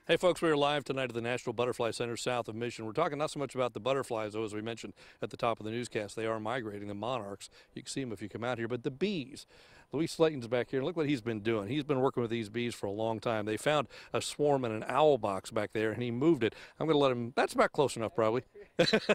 Hey folks, we are live tonight at the National Butterfly Center south of Mission. We're talking not so much about the butterflies, though, as we mentioned at the top of the newscast. They are migrating, the monarchs. You can see them if you come out here, but the bees. Luis Slayton's back here. Look what he's been doing. He's been working with these bees for a long time. They found a swarm in an owl box back there, and he moved it. I'm going to let him, that's about close enough probably.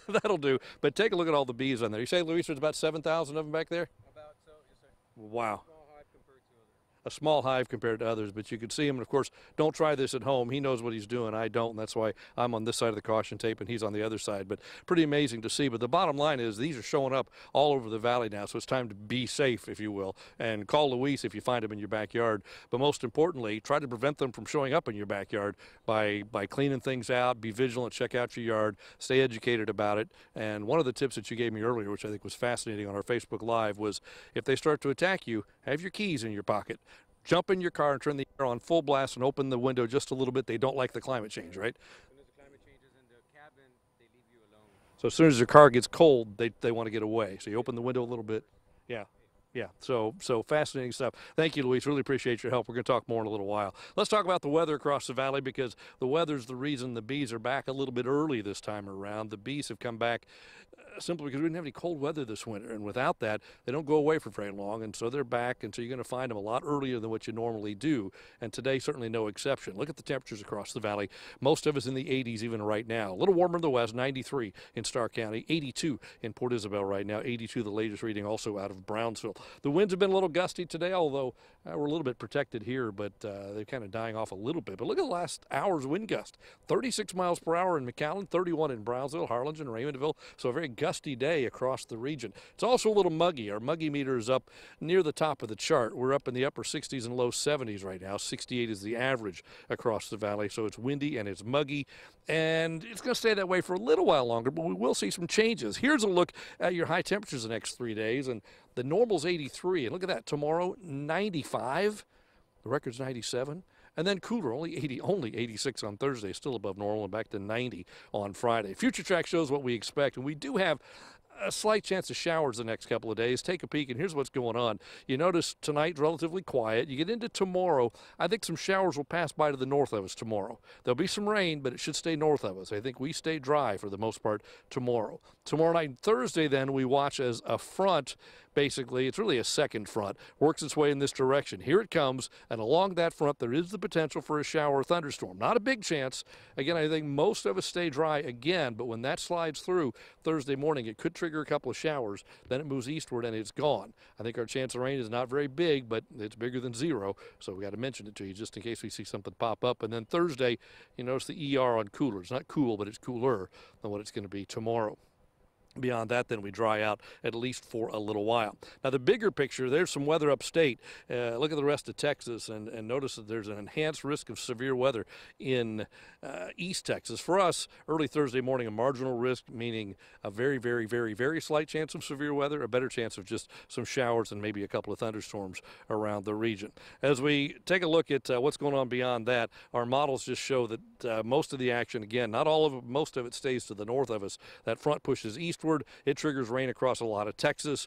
That'll do. But take a look at all the bees on there. You say, Luis, there's about 7,000 of them back there? About so, yes, sir. Wow. Small hive compared to others. A small hive compared to others, but you can see him. And of course, don't try this at home. He knows what he's doing. I don't, and that's why I'm on this side of the caution tape and he's on the other side. But pretty amazing to see. But the bottom line is these are showing up all over the valley now, so it's time to be safe, if you will, and call Luis if you find them in your backyard. But most importantly, try to prevent them from showing up in your backyard by cleaning things out. Be vigilant, check out your yard, stay educated about it. And one of the tips that you gave me earlier, which I think was fascinating on our Facebook Live, was if they start to attack you, have your keys in your pocket. Jump in your car and turn the air on full blast and open the window just a little bit. They don't like the climate change, right? As soon as the climate changes in the cabin, they leave you alone. So as soon as your car gets cold, they want to get away. So you open the window a little bit. Yeah. Yeah, so fascinating stuff. Thank you, Luis. Really appreciate your help. We're going to talk more in a little while. Let's talk about the weather across the valley, because the weather's the reason the bees are back a little bit early this time around. The bees have come back simply because we didn't have any cold weather this winter, and without that, they don't go away for very long, and so they're back, and so you're going to find them a lot earlier than what you normally do, and today certainly no exception. Look at the temperatures across the valley. Most of us in the 80s even right now. A little warmer in the west, 93 in Starr County, 82 in Port Isabel right now, 82 the latest reading also out of Brownsville. The winds have been a little gusty today, although we're a little bit protected here, but they're kind of dying off a little bit. But look at the last hour's wind gust. 36 miles per hour in McAllen, 31 in Brownsville, Harlingen, Raymondville. So a very gusty day across the region. It's also a little muggy. Our muggy meter is up near the top of the chart. We're up in the upper 60s and low 70s right now. 68 is the average across the valley. So it's windy and it's muggy, and it's going to stay that way for a little while longer, but we will see some changes. Here's a look at your high temperatures the next 3 days, and the normal's 83, and look at that. Tomorrow, 95. The record's 97. And then cooler, only 86 on Thursday, still above normal, and back to 90 on Friday. Future Track shows what we expect, and we do have a slight chance of showers the next couple of days. Take a peek, and here's what's going on. You notice tonight relatively quiet. You get into tomorrow, I think some showers will pass by to the north of us tomorrow. There'll be some rain, but it should stay north of us. I think we stay dry for the most part tomorrow. Tomorrow night, Thursday, then, we watch as a front. Basically, it's really a second front, works its way in this direction. Here it comes, and along that front, there is the potential for a shower or thunderstorm. Not a big chance. Again, I think most of us stay dry again, but when that slides through Thursday morning, it could trigger a couple of showers. Then it moves eastward, and it's gone. I think our chance of rain is not very big, but it's bigger than zero, so we got to mention it to you just in case we see something pop up. And then Thursday, you notice the ER on cooler. It's not cool, but it's cooler than what it's going to be tomorrow. Beyond that, then we dry out at least for a little while. Now, the bigger picture, there's some weather upstate. Look at the rest of Texas and notice that there's an enhanced risk of severe weather in East Texas. For us, early Thursday morning, a marginal risk, meaning a very, very, very, very slight chance of severe weather, a better chance of just some showers and maybe a couple of thunderstorms around the region. As we take a look at what's going on beyond that, our models just show that most of the action, again, not all of it, most of it stays to the north of us. That front pushes east. It triggers rain across a lot of Texas.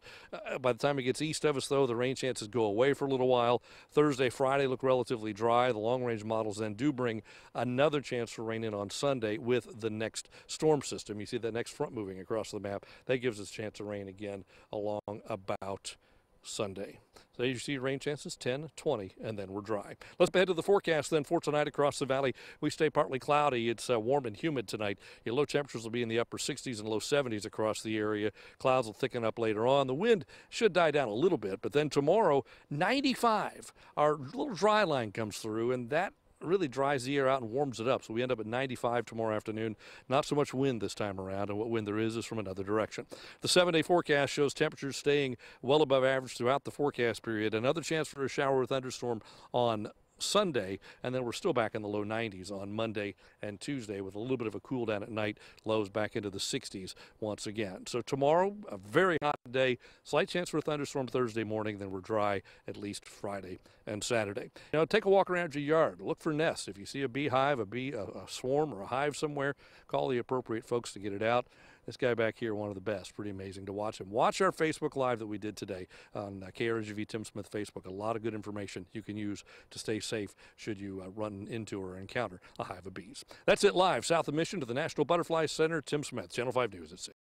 By the time it gets east of us, though, the rain chances go away for a little while. Thursday, Friday look relatively dry. The long-range models then do bring another chance for rain in on Sunday with the next storm system. You see that next front moving across the map. That gives us a chance of rain again along about Sunday. So you see rain chances 10, 20, and then we're dry. Let's head to the forecast then for tonight across the valley. We stay partly cloudy. It's warm and humid tonight. Your low temperatures will be in the upper 60s and low 70s across the area. Clouds will thicken up later on. The wind should die down a little bit, but then tomorrow, 95. Our little dry line comes through, and that really dries the air out and warms it up. So we end up at 95 tomorrow afternoon. Not so much wind this time around, and what wind there is from another direction. The 7-day forecast shows temperatures staying well above average throughout the forecast period. Another chance for a shower or thunderstorm on Sunday, and then we're still back in the low 90s on Monday and Tuesday with a little bit of a cool down at night, lows back into the 60s once again. So tomorrow, a very hot day, slight chance for a thunderstorm Thursday morning, then we're dry at least Friday and Saturday. You know, take a walk around your yard, look for nests. If you see a beehive, a swarm or a hive somewhere, call the appropriate folks to get it out. This guy back here, one of the best. Pretty amazing to watch him. Watch our Facebook Live that we did today on KRGV Tim Smith Facebook. A lot of good information you can use to stay safe should you run into or encounter a hive of bees. That's it live south of Mission to the National Butterfly Center. Tim Smith, Channel 5 News at 6.